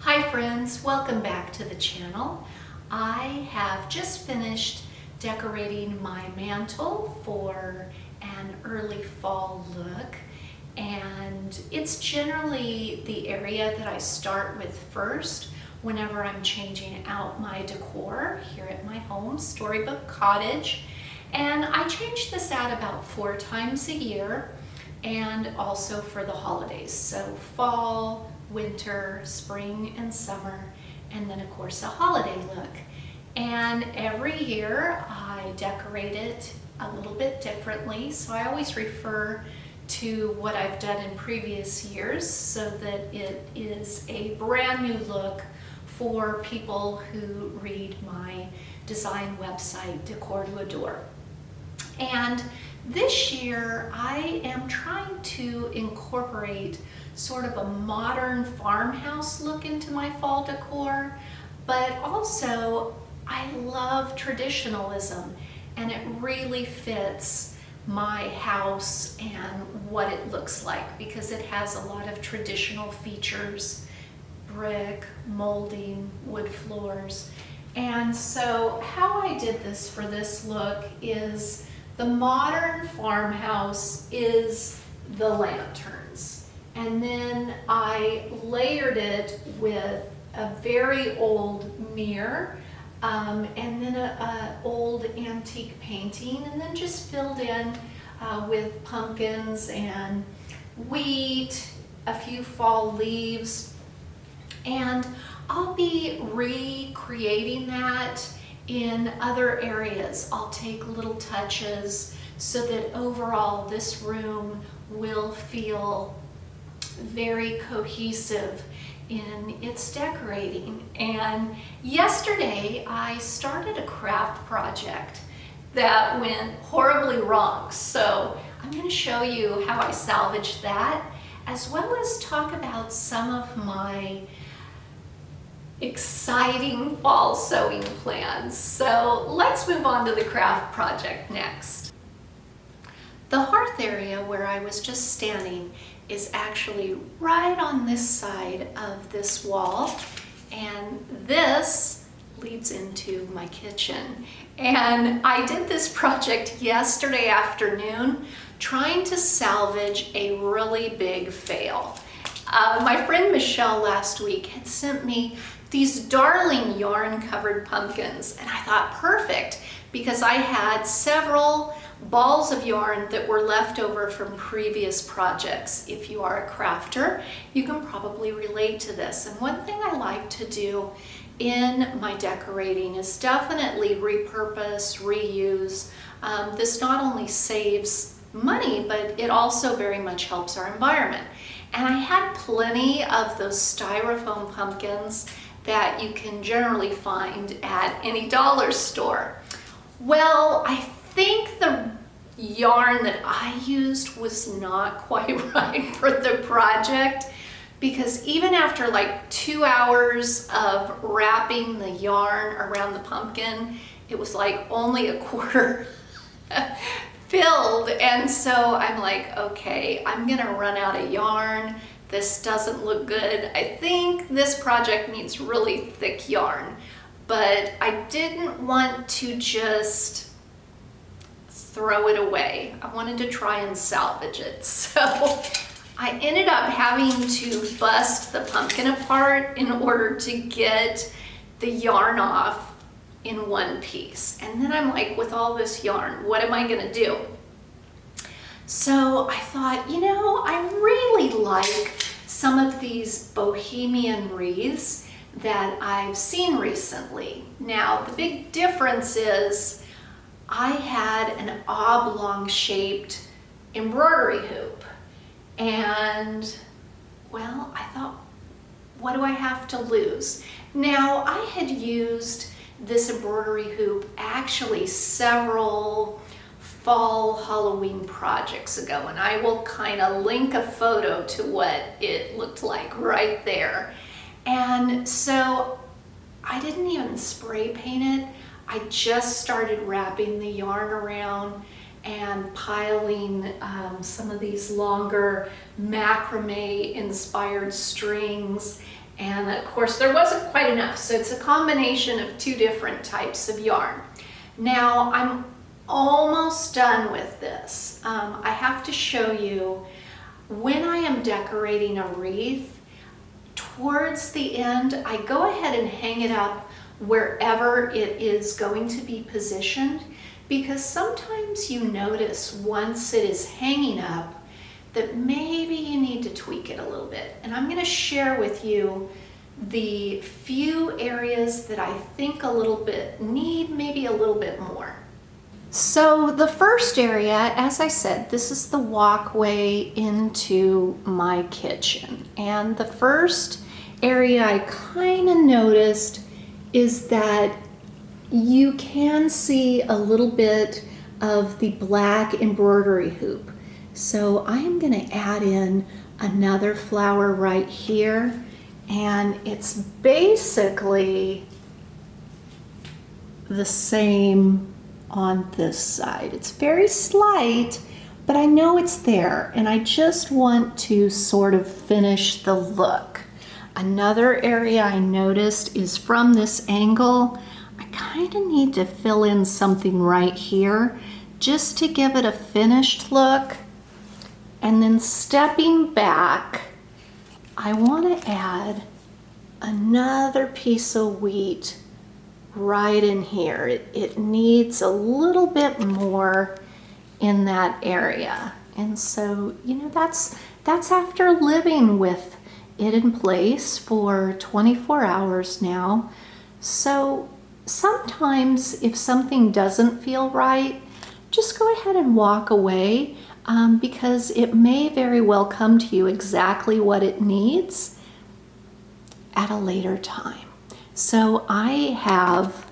Hi friends, welcome back to the channel. I have just finished decorating my mantle for an early fall look, and it's generally the area that I start with first whenever I'm changing out my decor here at my home, Storybook Cottage. And I change this out about 4 times a year, and also for the holidays. So fall, winter, spring, and summer, and then of course a holiday look. And every year I decorate it a little bit differently, so I always refer to what I've done in previous years so that it is a brand new look for people who read my design website, Decor to Adore. And this year I am trying to incorporate sort of a modern farmhouse look into my fall decor, but also I love traditionalism, and it really fits my house and what it looks like because it has a lot of traditional features: brick, molding, wood floors. And so how I did this for this look is the modern farmhouse is the lanterns, and then I layered it with a very old mirror and then an old antique painting, and then just filled in with pumpkins and wheat, a few fall leaves. And I'll be recreating that in other areas. I'll take little touches so that overall this room will feel very cohesive in its decorating. And yesterday I started a craft project that went horribly wrong. So I'm going to show you how I salvaged that, as well as talk about some of my exciting fall sewing plans. So let's move on to the craft project next. The hearth area where I was just standing is actually right on this side of this wall, and this leads into my kitchen. And I did this project yesterday afternoon trying to salvage a really big fail. My friend Michelle last week had sent me these darling yarn covered pumpkins, and I thought perfect because I had several balls of yarn that were left over from previous projects. If you are a crafter, you can probably relate to this. And one thing I like to do in my decorating is definitely repurpose, reuse. This not only saves money, but it also very much helps our environment. And I had plenty of those styrofoam pumpkins that you can generally find at any dollar store. Well, I think the yarn that I used was not quite right for the project, because even after like 2 hours of wrapping the yarn around the pumpkin, it was like only a quarter filled. And so I'm like, okay, I'm gonna run out of yarn. This doesn't look good. I think this project needs really thick yarn, but I didn't want to just throw it away. I wanted to try and salvage it. So I ended up having to bust the pumpkin apart in order to get the yarn off in one piece. And then I'm like, with all this yarn, what am I gonna do? So I thought, you know, I really like some of these bohemian wreaths that I've seen recently. Now, the big difference is I had an oblong shaped embroidery hoop, and well, I thought, what do I have to lose? Now, I had used this embroidery hoop actually several fall Halloween projects ago, and I will kind of link a photo to what it looked like right there. And so I didn't even spray paint it. I just started wrapping the yarn around and piling some of these longer macrame inspired strings And of course there wasn't quite enough, so it's a combination of 2 different types of yarn. Now I'm almost done with this. I have to show you when I am decorating a wreath, towards the end I go ahead and hang it up wherever it is going to be positioned, because sometimes you notice once it is hanging up that maybe you need to tweak it a little bit. And I'm going to share with you the few areas that I think a little bit need maybe a little bit more. So the first area, as I said, this is the walkway into my kitchen. And the first area I kind of noticed is that you can see a little bit of the black embroidery hoop. So I am going to add in another flower right here, and it's basically the same on this side. It's very slight, but I know it's there, and I just want to sort of finish the look. Another area I noticed is from this angle, I kind of need to fill in something right here just to give it a finished look. And then stepping back, I want to add another piece of wheat right in here. It needs a little bit more in that area. And so, you know, that's after living with it in place for 24 hours now. So sometimes if something doesn't feel right, just go ahead and walk away. Because it may very well come to you exactly what it needs at a later time. So I have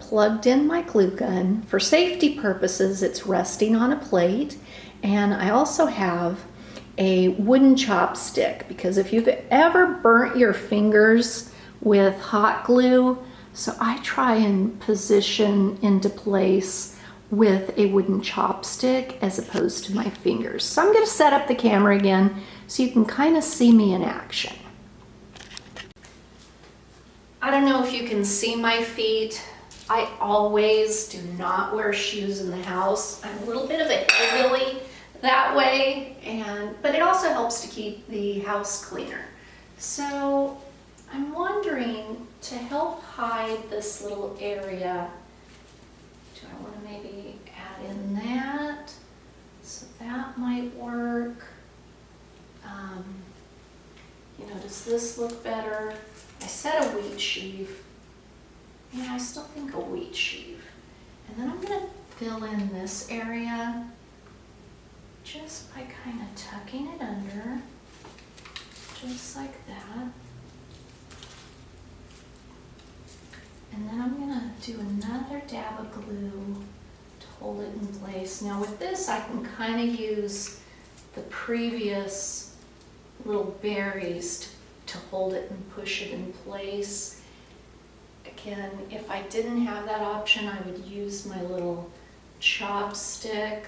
plugged in my glue gun. For safety purposes, it's resting on a plate. And I also have a wooden chopstick, because if you've ever burnt your fingers with hot glue, so I try and position into place with a wooden chopstick as opposed to my fingers. So I'm going to set up the camera again so you can kind of see me in action. I don't know if you can see my feet. I always do not wear shoes in the house. I'm a little bit of a hillbilly that way, but it also helps to keep the house cleaner. So I'm wondering, to help hide this little area, do I want to maybe add in that? So that might work. You know, does this look better? I said a wheat sheaf. Yeah, I still think a wheat sheaf. And then I'm going to fill in this area just by kind of tucking it under, just like that. And then I'm going to do another dab of glue to hold it in place. Now with this, I can kind of use the previous little berries to hold it and push it in place. Again, if I didn't have that option, I would use my little chopstick.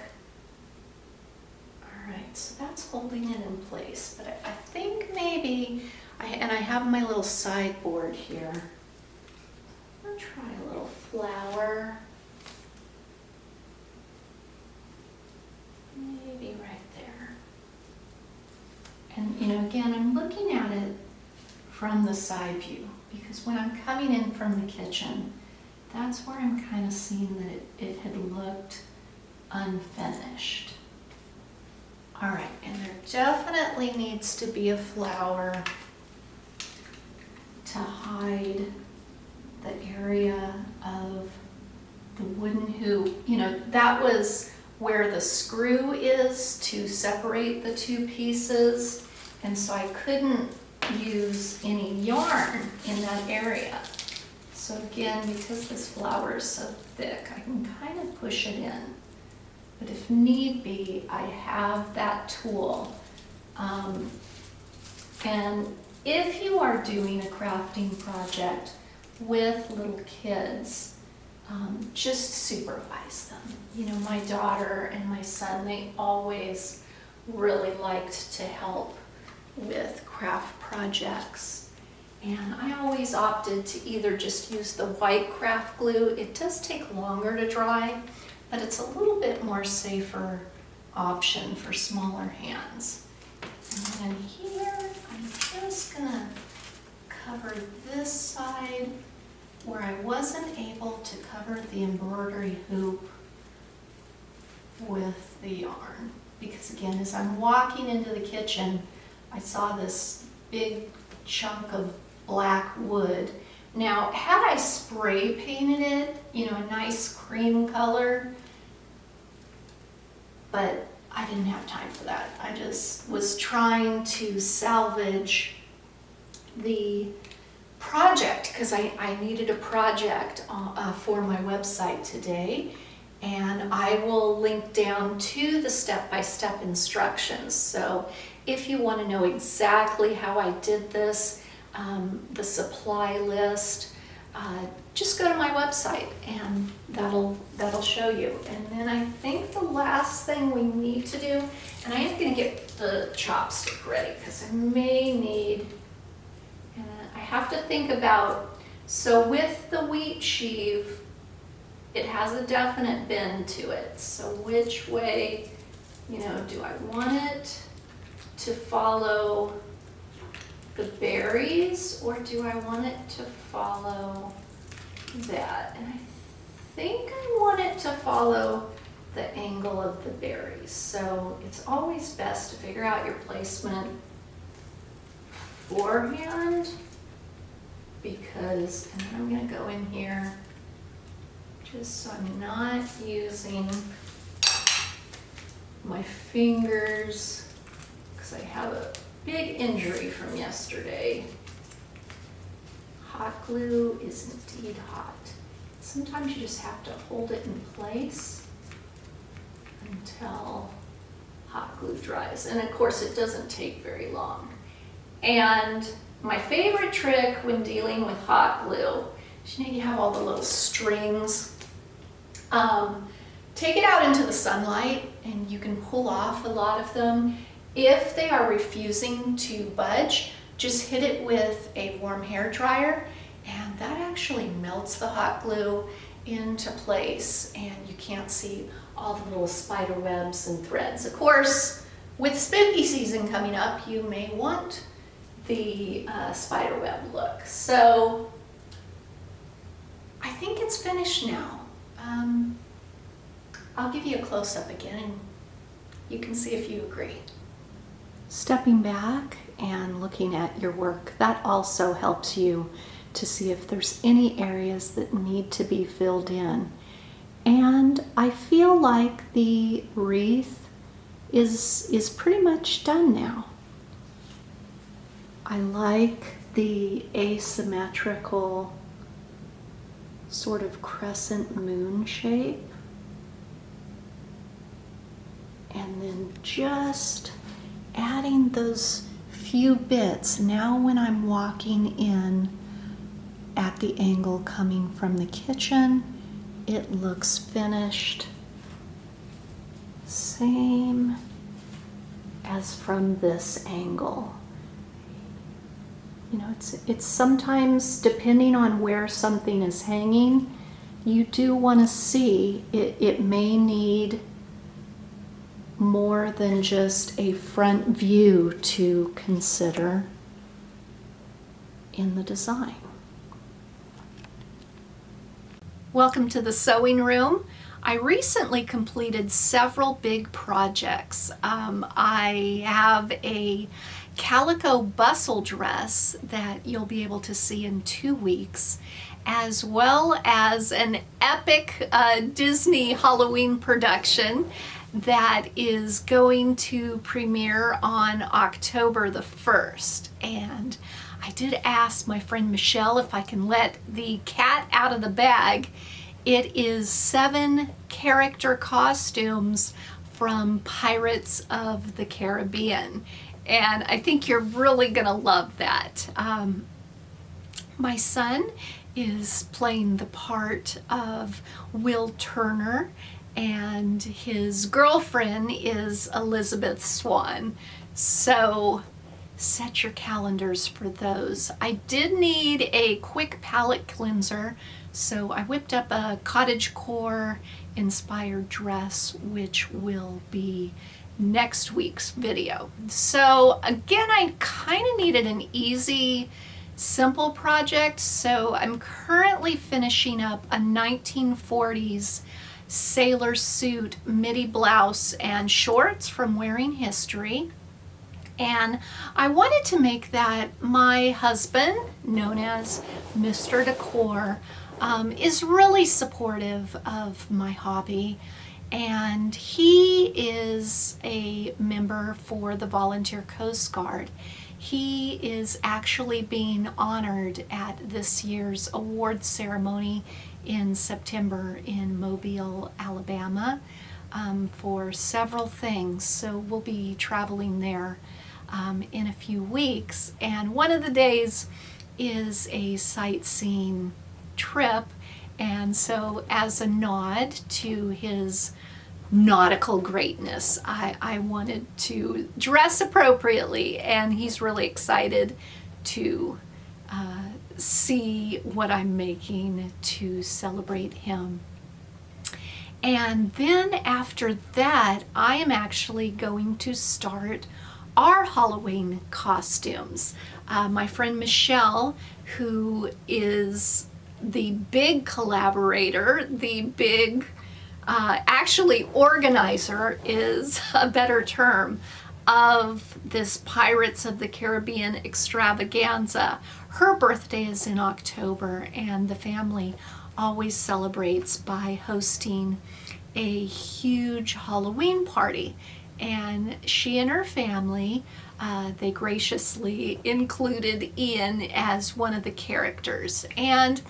All right, so that's holding it in place. But I think maybe, I have my little sideboard here. I'll try a little flower. Maybe right there. And you know, again, I'm looking at it from the side view, because when I'm coming in from the kitchen, that's where I'm kind of seeing that it had looked unfinished. All right, and there definitely needs to be a flower to hide the area of the wooden hoop. You know, that was where the screw is to separate the 2 pieces, and so I couldn't use any yarn in that area. So again, because this flower is so thick, I can kind of push it in. But if need be, I have that tool. And if you are doing a crafting project with little kids, just supervise them. You know, my daughter and my son, they always really liked to help with craft projects. And I always opted to either just use the white craft glue. It does take longer to dry, but it's a little bit more safer option for smaller hands. And then here, I'm just gonna cover this side where I wasn't able to cover the embroidery hoop with the yarn. Because again, as I'm walking into the kitchen, I saw this big chunk of black wood. Now, had I spray painted it, you know, a nice cream color, but I didn't have time for that. I just was trying to salvage the project because I needed a project for my website today, and I will link down to the step-by-step instructions. So if you want to know exactly how I did this, the supply list, just go to my website and that'll show you. And then I think the last thing we need to do, and I am going to get the chopstick ready because I may need, and I have to think about, so with the wheat sheave, it has a definite bend to it. So which way, you know, do I want it to follow the berries, or do I want it to follow that? And I think I want it to follow the angle of the berries. So it's always best to figure out your placement beforehand, because, and then I'm going to go in here just so I'm not using my fingers, because I have a big injury from yesterday. Hot glue is indeed hot. Sometimes you just have to hold it in place until hot glue dries. And of course it doesn't take very long. And my favorite trick when dealing with hot glue, you have all the little strings. Take it out into the sunlight and you can pull off a lot of them. If they are refusing to budge, just hit it with a warm hair dryer, and that actually melts the hot glue into place, and you can't see all the little spider webs and threads. Of course, with spooky season coming up, you may want the spider web look. So I think it's finished now. I'll give you a close-up again and you can see if you agree. Stepping back and looking at your work, that also helps you to see if there's any areas that need to be filled in. And I feel like the wreath is pretty much done now. I like the asymmetrical sort of crescent moon shape. And then just adding those few bits. Now when I'm walking in at the angle coming from the kitchen, it looks finished. Same as from this angle. You know, it's sometimes, depending on where something is hanging, you do want to see it may need more than just a front view to consider in the design. Welcome to the sewing room. I recently completed several big projects. I have a calico bustle dress that you'll be able to see in 2 weeks, as well as an epic Disney Halloween production that is going to premiere on October the 1st. And I did ask my friend Michelle if I can let the cat out of the bag. It is 7 character costumes from Pirates of the Caribbean. And I think you're really gonna love that. My son is playing the part of Will Turner, and his girlfriend is Elizabeth Swann. So set your calendars for those. I did need a quick palette cleanser, so I whipped up a cottagecore inspired dress, which will be next week's video. So again, I kind of needed an easy, simple project, so I'm currently finishing up a 1940s sailor suit middy blouse and shorts from Wearing History. And I wanted to make that my husband, known as Mr. Décor, is really supportive of my hobby. And he is a member for the Volunteer Coast Guard. He is actually being honored at this year's award ceremony in September in Mobile, Alabama, for several things. So we'll be traveling there in a few weeks, and one of the days is a sightseeing trip, and so as a nod to his nautical greatness, I wanted to dress appropriately, and he's really excited to see what I'm making to celebrate him. And then after that, I am actually going to start our Halloween costumes. My friend Michelle, who is the big collaborator, the big actually organizer is a better term, of this Pirates of the Caribbean Extravaganza. Her birthday is in October, and the family always celebrates by hosting a huge Halloween party. And she and her family, they graciously included Ian as one of the characters. And,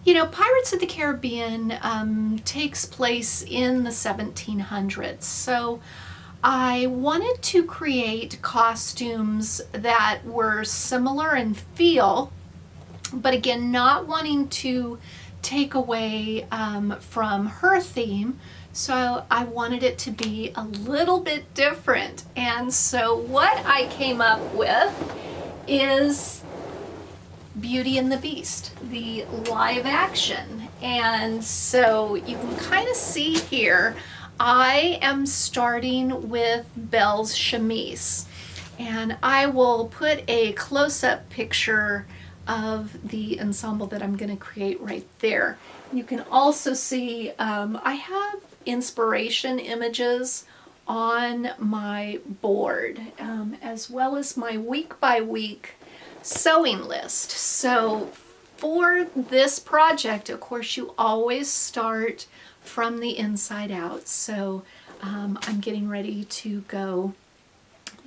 you know, Pirates of the Caribbean takes place in the 1700s. So I wanted to create costumes that were similar in feel, but again, not wanting to take away from her theme. So I wanted it to be a little bit different. And so what I came up with is Beauty and the Beast, the live action. And so you can kind of see here, I am starting with Belle's chemise. And I will put a close-up picture of the ensemble that I'm going to create right there. You can also see I have inspiration images on my board, as well as my week-by-week sewing list. So for this project, of course, you always start from the inside out. So I'm getting ready to go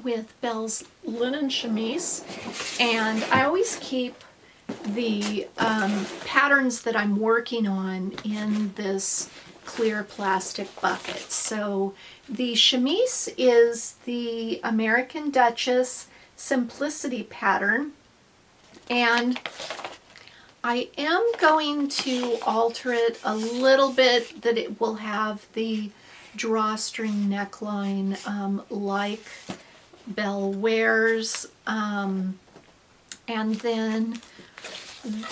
with Belle's linen chemise, and I always keep the patterns that I'm working on in this clear plastic bucket. So the chemise is the American Duchess Simplicity pattern, and I am going to alter it a little bit that it will have the drawstring neckline like Belle wears, and then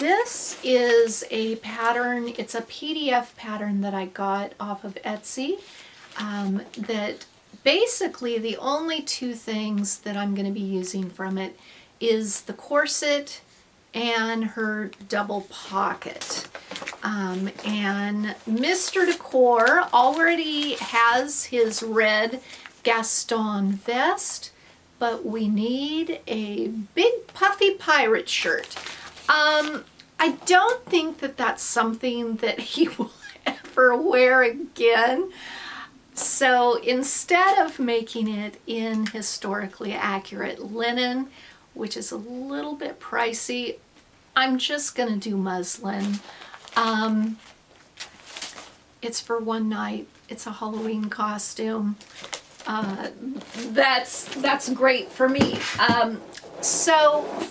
this is a pattern, it's a PDF pattern that I got off of Etsy, that basically the only two things that I'm going to be using from it is the corset and her double pocket. And Mr. Décor already has his red Gaston vest, but we need a big puffy pirate shirt. I don't think that that's something that he will ever wear again. So instead of making it in historically accurate linen, which is a little bit pricey, I'm just going to do muslin. It's for one night. It's a Halloween costume. That's great for me. So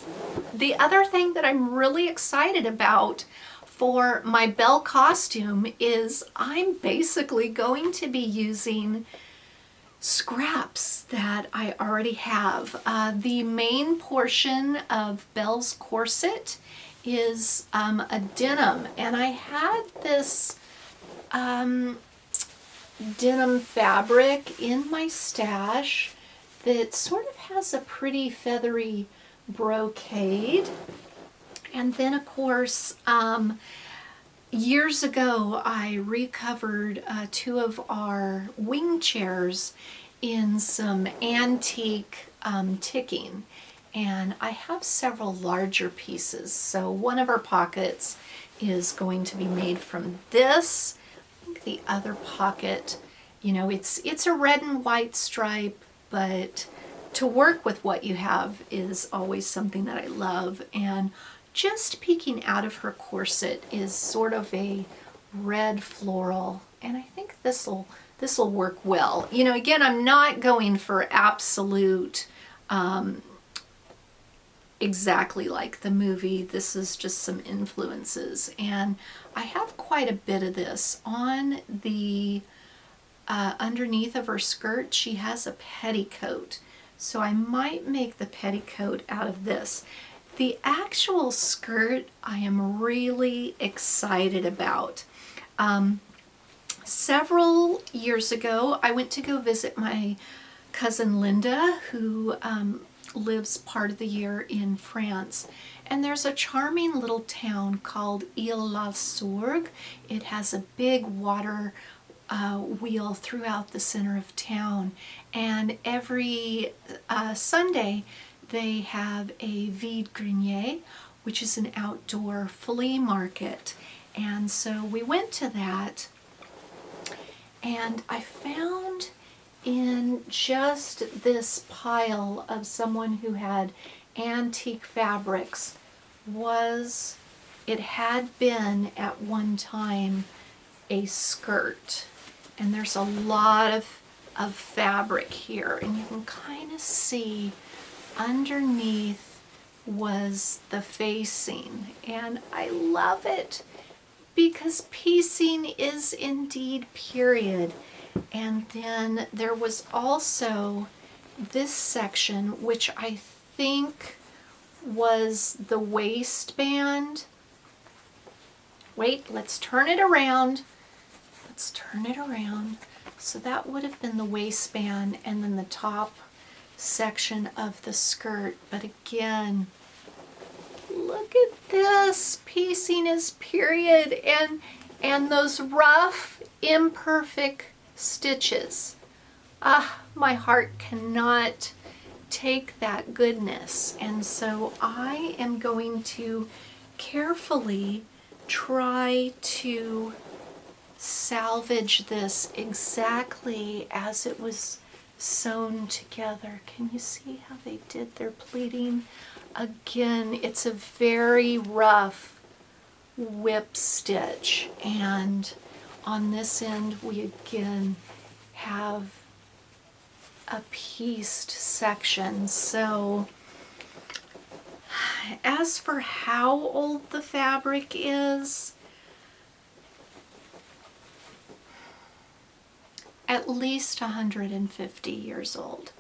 the other thing that I'm really excited about for my Belle costume is I'm basically going to be using scraps that that I already have. The main portion of Belle's corset is a denim, and I had this denim fabric in my stash that sort of has a pretty feathery brocade. And then of course, years ago I recovered two of our wing chairs in some antique ticking, and I have several larger pieces. So one of our pockets is going to be made from this. I think the other pocket, you know, it's a red and white stripe, but to work with what you have is always something that I love. And just peeking out of her corset is sort of a red floral, and I think this'll work well. You know, again, I'm not going for absolute exactly like the movie. This is just some influences, and I have quite a bit of this on the underneath of her skirt. She has a petticoat, so I might make the petticoat out of this. The actual skirt I am really excited about. Several years ago, I went to go visit my cousin Linda, who lives part of the year in France. And there's a charming little town called Ile-la-Sourgue. It has a big water wheel throughout the center of town. And every Sunday, they have a vide-grenier, which is an outdoor flea market. And so we went to that, and I found in just this pile of someone who had antique fabrics it had been at one time a skirt. And there's a lot of fabric here, and you can kind of see underneath was the facing, and I love it because piecing is indeed period. And then there was also this section, which I think was the waistband. Wait, let's turn it around. Let's turn it around. So that would have been the waistband, and then the top section of the skirt. But again, look at this. Piecing is period, and those rough, imperfect stitches. My heart cannot take that goodness. And so I am going to carefully try to salvage this exactly as it was sewn together. Can you see how they did their pleating? Again, it's a very rough whip stitch, and on this end we again have a pieced section. So as for how old the fabric is, at least 150 years old,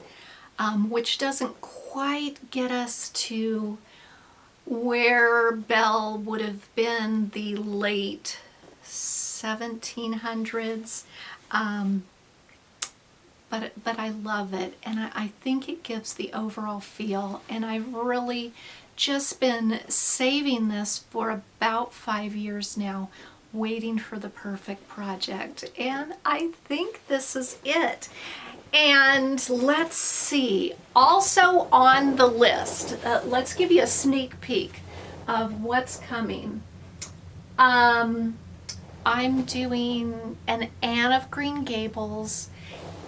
which doesn't quite get us to where Belle would have been the late 1700s, but I love it, and I think it gives the overall feel. And I've really just been saving this for about 5 years now, waiting for the perfect project, and I think this is it. And let's see, also on the list, let's give you a sneak peek of what's coming. I'm doing an Anne of Green Gables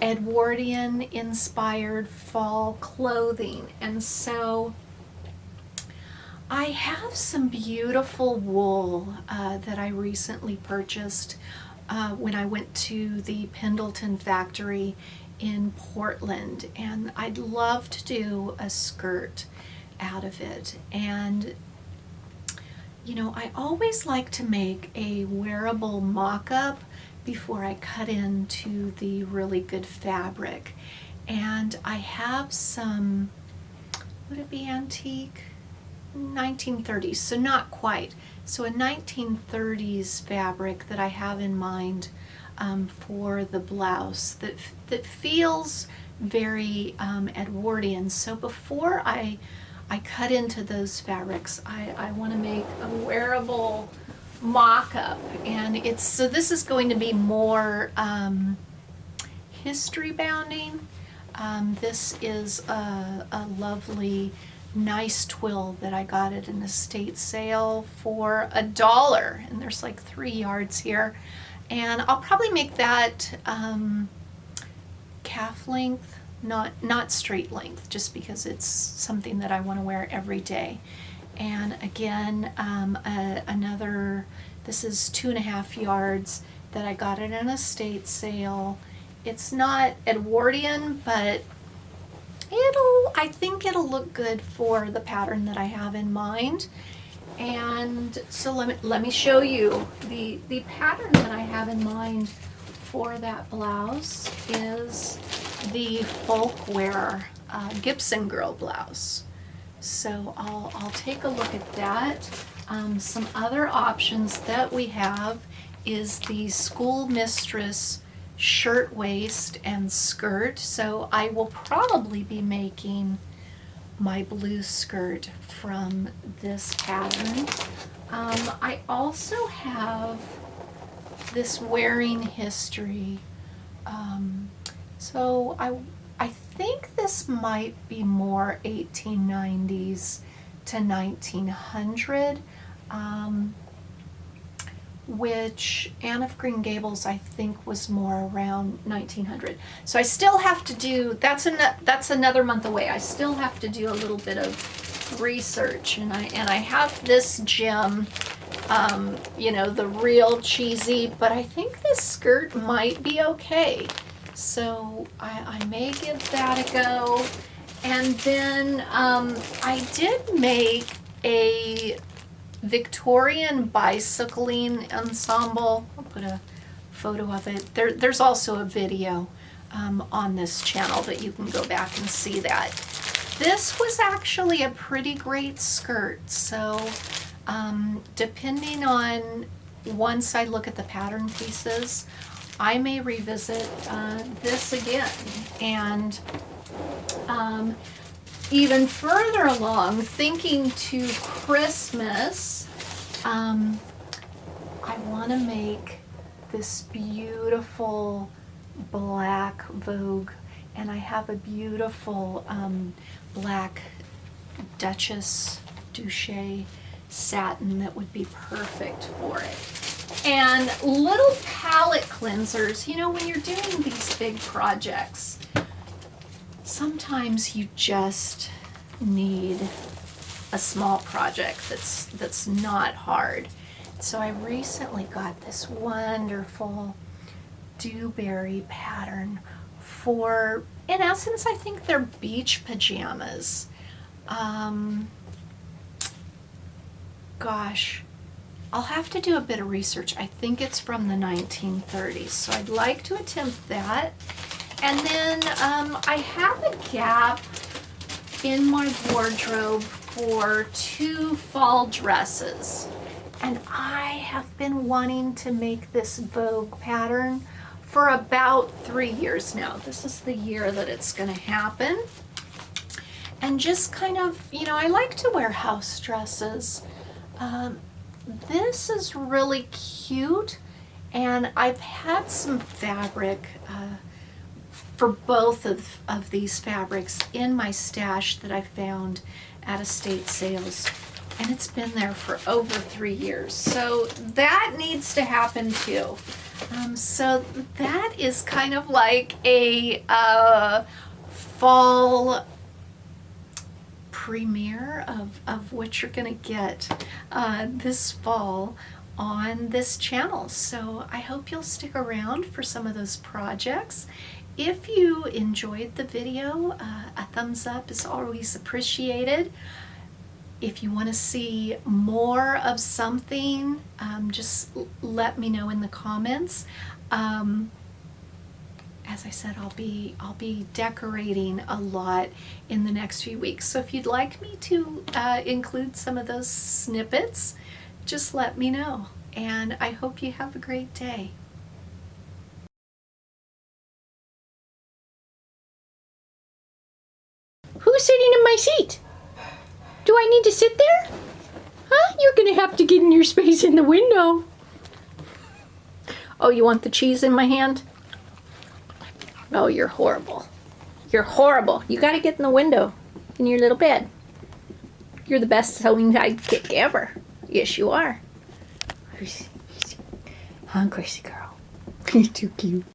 Edwardian inspired fall clothing, and so I have some beautiful wool that I recently purchased when I went to the Pendleton factory in Portland, and I'd love to do a skirt out of it. And you know, I always like to make a wearable mock-up before I cut into the really good fabric. And I have some, would it be antique? 1930s, so not quite. So a 1930s fabric that I have in mind for the blouse that feels very Edwardian. So before I cut into those fabrics, I want to make a wearable mock-up, and so this is going to be more history bounding. This is a lovely, nice twill that I got at an estate sale for $1, and there's like 3 yards here, and I'll probably make that calf length, not straight length, just because it's something that I want to wear every day. And again, this is 2.5 yards that I got at an estate sale. It's not Edwardian, but I think it'll look good for the pattern that I have in mind. And so let me show you the pattern that I have in mind for that blouse is the folkwear Gibson girl blouse. So I'll take a look at that. Some other options that we have is the school mistress shirt waist and skirt. So I will probably be making my blue skirt from this pattern. I also have this wearing history. So I think this might be more 1890s to 1900, which Anne of Green Gables I think was more around 1900. So I still have to do, that's another month away. I still have to do a little bit of research, and I have this gem, you know, the real cheesy, but I think this skirt might be okay. So I may give that a go. And then I did make a Victorian bicycling ensemble. I'll put a photo of it. There's also a video on this channel that you can go back and see that. This was actually a pretty great skirt. So depending on, once I look at the pattern pieces, I may revisit this again. And even further along, thinking to Christmas, I want to make this beautiful black Vogue, and I have a beautiful black Duchess Douche satin that would be perfect for it. And little palette cleansers, you know, when you're doing these big projects, sometimes you just need a small project that's not hard. So I recently got this wonderful dewberry pattern for, in essence, I think they're beach pajamas. Gosh, I'll have to do a bit of research. I think it's from the 1930s, so I'd like to attempt that. And then I have a gap in my wardrobe for 2 fall dresses. And I have been wanting to make this Vogue pattern for about 3 years now. This is the year that it's going to happen. And just kind of, you know, I like to wear house dresses. This is really cute, and I've had some fabric for both of these fabrics in my stash that I found at estate sales, and it's been there for over 3 years. So that needs to happen too. So that is kind of like a fall premiere of what you're gonna get this fall on this channel. So I hope you'll stick around for some of those projects. If you enjoyed the video, a thumbs up is always appreciated. If you want to see more of something, just let me know in the comments. as I said, I'll be decorating a lot in the next few weeks. So if you'd like me to include some of those snippets, just let me know. And I hope you have a great day. Who's sitting in my seat? Do I need to sit there? Huh? You're gonna have to get in your space in the window. Oh, you want the cheese in my hand? Oh, you're horrible. You're horrible. You gotta get in the window in your little bed. You're the best sewing sidekick ever. Yes, you are. Huh, Gracie girl? You're too cute.